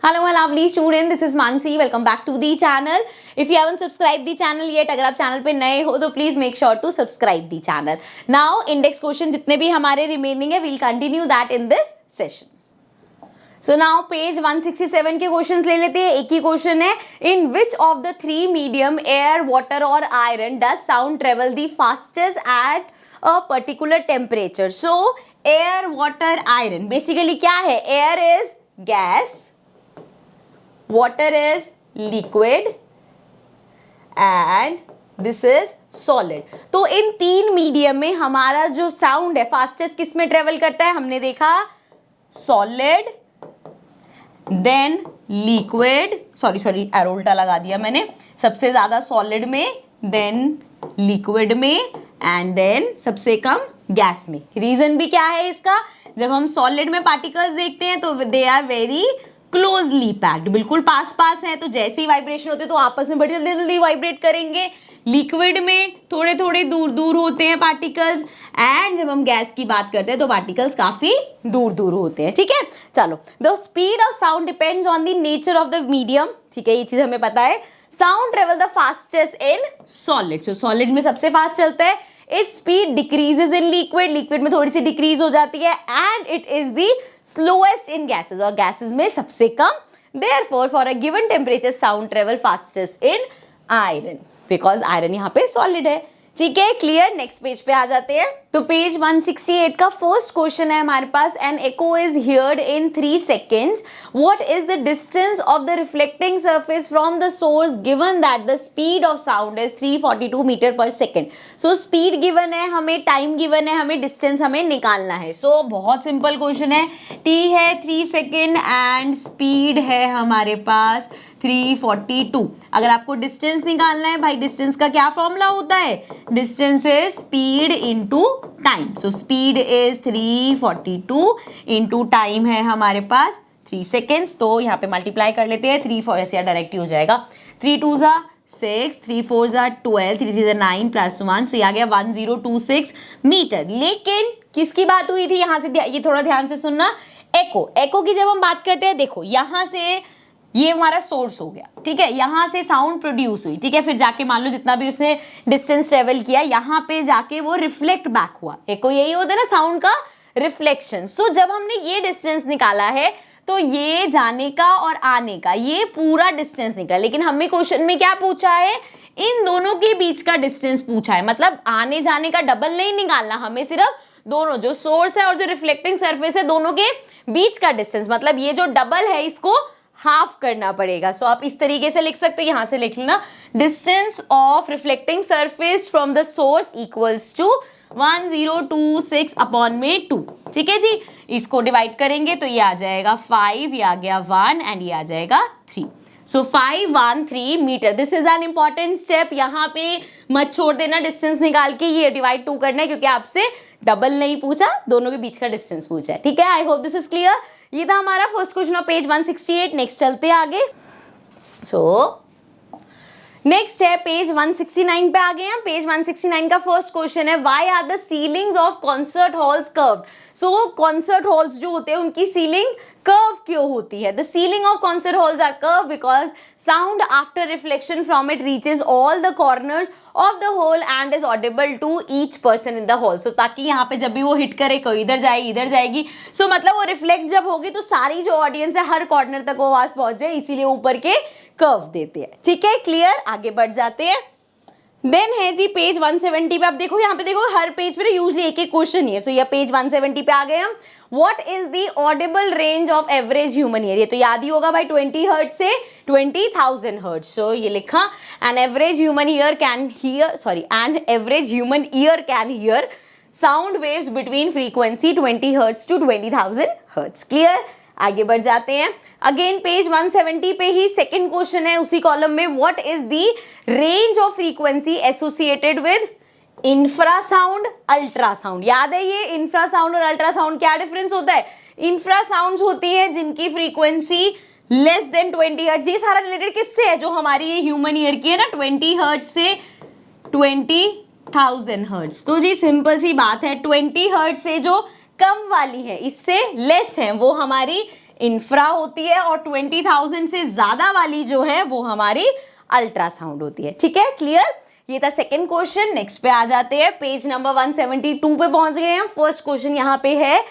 Hello my lovely student, this is Mansi. Welcome back to the channel. If you haven't subscribed the channel yet, अगर आप channel पे नए हो तो please make sure to subscribe the channel. Now index question जितने भी हमारे remaining है, we'll continue that in this session. So now page 167 के क्वेश्चंस ले लेते हैं. एक ही क्वेश्चन है, in which of the three medium air, water और iron does sound travel the fastest at a particular temperature. So air, water, iron basically क्या है? Air is gas, water is liquid and this is solid. तो इन तीन medium में हमारा जो sound है fastest किस में ट्रेवल करता है? हमने देखा solid, then liquid, sorry arrow उल्टा लगा दिया मैंने. सबसे ज्यादा सॉलिड में, देन लिक्विड में एंड देन सबसे कम गैस में. रीजन भी क्या है इसका? जब हम सॉलिड में पार्टिकल्स देखते हैं तो they are very closely packed, बिल्कुल पास पास है, तो जैसे ही वाइब्रेशन होते हैं तो आपस में बड़ी जल्दी जल्दी वाइब्रेट करेंगे. लिक्विड में थोड़े थोड़े दूर दूर होते हैं पार्टिकल्स, एंड जब हम गैस की बात करते हैं तो पार्टिकल्स काफी दूर दूर होते हैं. ठीक है, चलो. The speed of sound depends on the nature of the medium. ठीक है, ये चीज हमें पता है. Sound travel the fastest in solid. So solid में सबसे फास्ट चलता है. Its speed decreases in liquid, liquid में थोड़ी सी डिक्रीज हो जाती है, and it is the slowest in gases, और गैसेज में सबसे कम. Therefore for a given temperature sound travel fastest in iron, because iron यहाँ पे सॉलिड है. ठीक है, क्लियर. नेक्स्ट पेज पे आ जाते हैं. तो पेज 168 का फर्स्ट क्वेश्चन है हमारे पास. An echo is heard in 3 seconds. What is the distance of the reflecting surface from the source given that the speed of sound is 342 metre per second. So speed given है हमें, time given है हमें, distance हमें निकालना है. सो बहुत simple question है. T है 3 सेकेंड एंड स्पीड है हमारे पास 342. अगर आपको डिस्टेंस निकालना है भाई, डिस्टेंस का क्या फॉर्मूला होता है? Distance is speed into time. So speed is 342 into time है हमारे पास 3 seconds. तो यहाँ पे मल्टीप्लाई कर लेते हैं. 3 4 ऐसे डायरेक्ट ही हो जाएगा. 3 2 ज़ा 6, 3 4 ज़ा 12, 3 3 ज़ा 9 प्लस 1, सो ये आ गया 1026 मीटर. लेकिन किसकी बात हुई थी यहाँ से? ये थोड़ा ध्यान से सुनना. एको की जब हम बात करते हैं, देखो यहाँ से ये हमारा सोर्स हो गया. ठीक है, यहाँ से साउंड प्रोड्यूस हुई. ठीक है, फिर जाके मान लो जितना भी उसने डिस्टेंस ट्रेवल किया, यहाँ पे जाके वो रिफ्लेक्ट बैक हुआ. एको यही होता है ना साउंड का रिफ्लेक्शन. सो जब हमने ये डिस्टेंस निकाला है तो ये जाने का और आने का ये पूरा डिस्टेंस निकला. लेकिन हमें क्वेश्चन में क्या पूछा है? इन दोनों के बीच का डिस्टेंस पूछा है. मतलब आने जाने का डबल नहीं निकालना, हमें सिर्फ दोनों जो सोर्स है और जो रिफ्लेक्टिंग सरफेस है दोनों के बीच का डिस्टेंस. मतलब ये जो डबल है इसको हाफ करना पड़ेगा. सो आप इस तरीके से लिख सकते हो. यहां से लिख लेना, distance of reflecting surface from the source equals to 1026 upon में 2. ठीक है जी, इसको डिवाइड करेंगे तो ये आ जाएगा 5, ये आ गया 1 एंड ये आ जाएगा 3. So 513 metre. This is an important step. यहाँ पे मत छोड़ देना डिस्टेंस निकाल के ये डिवाइड 2 करना है, क्योंकि आपसे डबल नहीं पूछा, दोनों के बीच का डिस्टेंस पूछा है. ठीक है, I hope this is clear. ये था हमारा first question of page 168. Next चलते हैं आगे. सो नेक्स्ट है पेज 169 पे आ गए हैं. पेज 169 का फर्स्ट क्वेश्चन है, why are the ceilings of concert halls curved. So concert halls जो होते हैं उनकी सीलिंग कर्व क्यों होती है? The ceiling of concert halls are curve because sound after reflection from it reaches all the corners of the hall and is audible to each person in the hall. So ताकि यहाँ पे जब भी वो hit करे, कोई इधर जाएगी इधर जाएगी, सो मतलब वो रिफ्लेक्ट जब होगी तो सारी जो ऑडियंस है हर कॉर्नर तक वो आवाज पहुंच जाए, इसीलिए ऊपर के कर्व देते हैं. ठीक है, क्लियर. आगे बढ़ जाते हैं. देन है जी पेज 170 पे. आप देखो यहाँ पे, देखो हर पेज पे यूजली एक एक क्वेश्चन ही है. सो ये पेज 170 पे आ गए हम. What is the Audible range of average human year? ये तो याद ही होगा भाई, 20 हर्ट्ज से 20,000 हर्ट्ज. सो ये लिखा, an average human ear can hear sound waves between frequency 20 hertz to 20,000 hertz. Clear. आगे बढ़ जाते हैं. अगेन पेज 170 पे ही सेकंड क्वेश्चन है उसी कॉलम में. What is the range of frequency associated with infrasound, ultrasound. याद है ये इंफ्रासाउंड और अल्ट्रासाउंड क्या डिफरेंस होता है? इंफ्रासाउंड्स होती है जिनकी फ्रीक्वेंसी लेस देन 20 हर्ट्ज. ये सारा रिलेटेड किससे है? जो हमारी ये ह्यूमन ईयर की है ना, 20 हर्ट्ज से 20,000 हर्ट्ज. तो जी सिंपल सी बात है, 20 हर्ट्ज से जो कम वाली है, इससे लेस है, वो हमारी इंफ्रा होती है, और 20,000 से ज्यादा वाली जो है वो हमारी अल्ट्रासाउंड होती है। ठीक है, क्लियर? ये था सेकंड क्वेश्चन। नेक्स्ट पे आ जाते हैं, पेज नंबर 172 पे पहुंच गए हैं। फर्स्ट क्वेश्चन यहाँ पे है,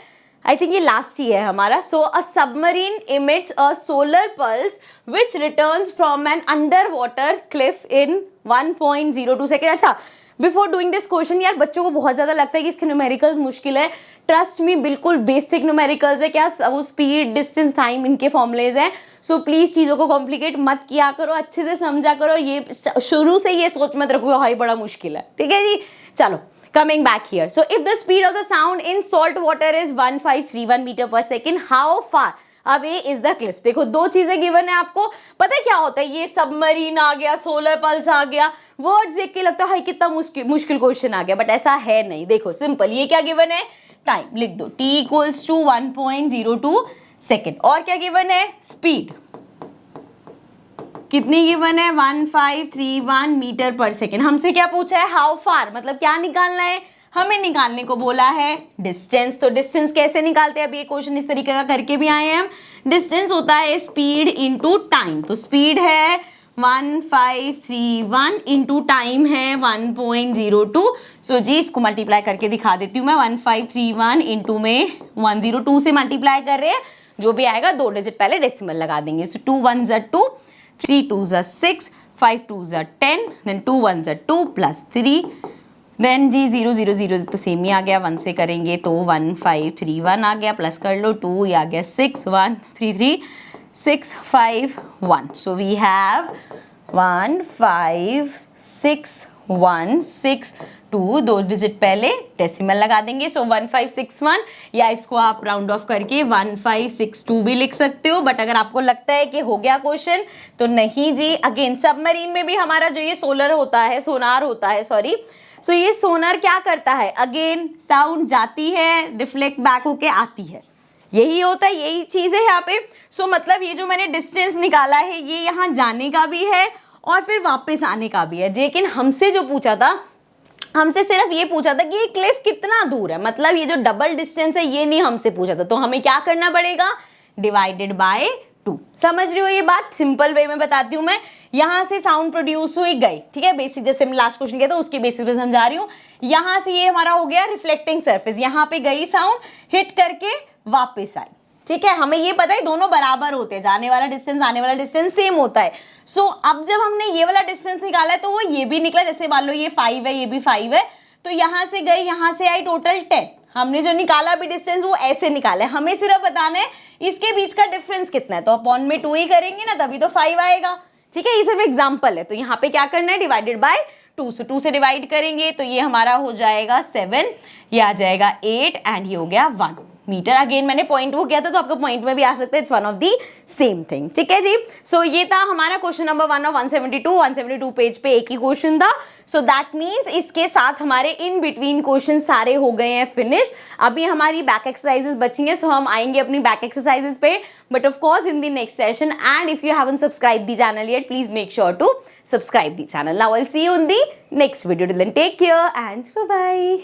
आई थिंक ये लास्ट ही है हमारा। So a submarine emits a solar pulse which returns from an underwater cliff in 1.02 second. अच्छा, बिफोर डूइंग दिस क्वेश्चन, यार बच्चों को बहुत ज्यादा लगता है कि इसके न्यूमेरिकल्स मुश्किल है। ट्रस्ट मी, बिल्कुल बेसिक न्यूमेरिकल्स है। क्या वो स्पीड, डिस्टेंस, टाइम, इनके फॉर्मुलेज हैं। सो प्लीज चीजों को कॉम्प्लिकेट मत किया करो, अच्छे से समझा करो। ये शुरू से ये सोच मत रखो हाई बड़ा मुश्किल है। ठीक है जी, चलो coming back here. So if the speed of the sound in salt water is 1531 meter per second, how far away is the cliff? देखो दो चीजें गिवन है आपको। पता है क्या होता है, ये सबमरीन आ गया, सोलर पल्स आ गया, वर्ड्स देख के लगता है कितना मुश्किल क्वेश्चन आ गया, बट ऐसा है नहीं। देखो सिंपल, ये क्या गिवन है, टाइम लिख दो, t इक्वल्स टू 1.02 सेकेंड। और क्या गिवन है, स्पीड कितनी गिवन है, 1531 मीटर पर सेकेंड। हमसे क्या पूछा है, हाउ फार, मतलब क्या निकालना है, हमें निकालने को बोला है डिस्टेंस। तो डिस्टेंस कैसे निकालते हैं, अभी ये क्वेश्चन इस तरीके का करके भी आए हैं हम। डिस्टेंस होता है स्पीड इनटू टाइम। तो स्पीड है 1531 इनटू टाइम है 1.02। सो जी इसको मल्टीप्लाई करके दिखा देती हूँ मैं। 1531 इनटू में 102 से मल्टीप्लाई कर रहे हैं, जो भी आएगा 2 डिजिट पहले डेसिमल लगा देंगे। सो 2 1 ज़ा 2, 3 2 ज़ा 6, 5 2 ज़ा 10, देन 2 1 ज़ा 2 प्लस 3, देन जी 0 0 0 तो सेम ही आ गया, 1 से करेंगे तो 1531 आ गया, प्लस कर लो 2, ये आ गया 6 1 3 3 6 5 1। सो वी हैव 15616 2 डिजिट पहले डेसिमल लगा देंगे। सो 1561, या इसको आप राउंड ऑफ करके 1562 भी लिख सकते हो। बट अगर आपको लगता है कि हो गया क्वेश्चन, तो नहीं जी। अगेन सबमरीन में भी हमारा जो ये सोनार होता है, सॉरी। सो ये सोनार क्या करता है, अगेन साउंड जाती है, रिफ्लेक्ट बैक होके आती है, यही होता है, यही चीज है यहाँ पे। सो मतलब ये जो मैंने डिस्टेंस निकाला है, ये यहाँ जाने का भी है और फिर वापस आने का भी है। लेकिन हमसे जो पूछा था, हमसे सिर्फ ये पूछा था कि ये क्लिफ कितना दूर है, मतलब ये जो डबल डिस्टेंस है ये नहीं हमसे पूछा था। तो हमें क्या करना पड़ेगा, डिवाइडेड बाय 2। समझ रही हो ये बात, सिंपल वे में बताती हूँ मैं। यहाँ से साउंड प्रोड्यूस हुई गई, ठीक है, बेसिक जैसे मैं लास्ट क्वेश्चन किया था उसके बेसिस पे समझा रही हूँ। यहाँ से ये हमारा हो गया रिफ्लेक्टिंग सरफेस, यहाँ पे गई साउंड, हिट करके वापस आई। ठीक है, हमें ये पता है दोनों बराबर होते हैं, जाने वाला डिस्टेंस आने वाला डिस्टेंस सेम होता है। सो अब जब हमने ये वाला डिस्टेंस निकाला है तो वो ये भी निकला, जैसे मान लो ये 5 है, ये भी 5 है, तो यहाँ से गई, यहाँ से आई, टोटल 10। हमने जो निकाला भी डिस्टेंस वो ऐसे निकाला है, हमें सिर्फ बताना है इसके बीच का डिफरेंस कितना है। तो अपॉन में 2 ही करेंगे ना, तभी तो 5 आएगा। ठीक है, ये सिर्फ एग्जाम्पल है। तो यहाँ पे क्या करना है, डिवाइडेड बाय 2। सो 2 से डिवाइड करेंगे तो ये हमारा हो जाएगा 7, ये आ जाएगा 8 एंड ये हो गया 1 मीटर। अगेन मैंने पॉइंट वो किया था तो आपको पॉइंट में भी आ सकता है, it's one of the same thing. ठीक है जी, सो ये था हमारा क्वेश्चन नंबर 1 ऑफ 172 पेज पे एक ही क्वेश्चन था। सो दैट मीन्स इसके साथ हमारे इन बिटवीन क्वेश्चन सारे हो गए हैं फिनिश। अभी हमारी बैक एक्सरसाइजेस बची हैं, सो हम आएंगे अपनी बैक एक्सरसाइजेस पे, but of course in the next session. And if you haven't subscribe the channel yet, please make sure to subscribe the channel. Now I'll see you in the next video. Till then, take care and bye bye.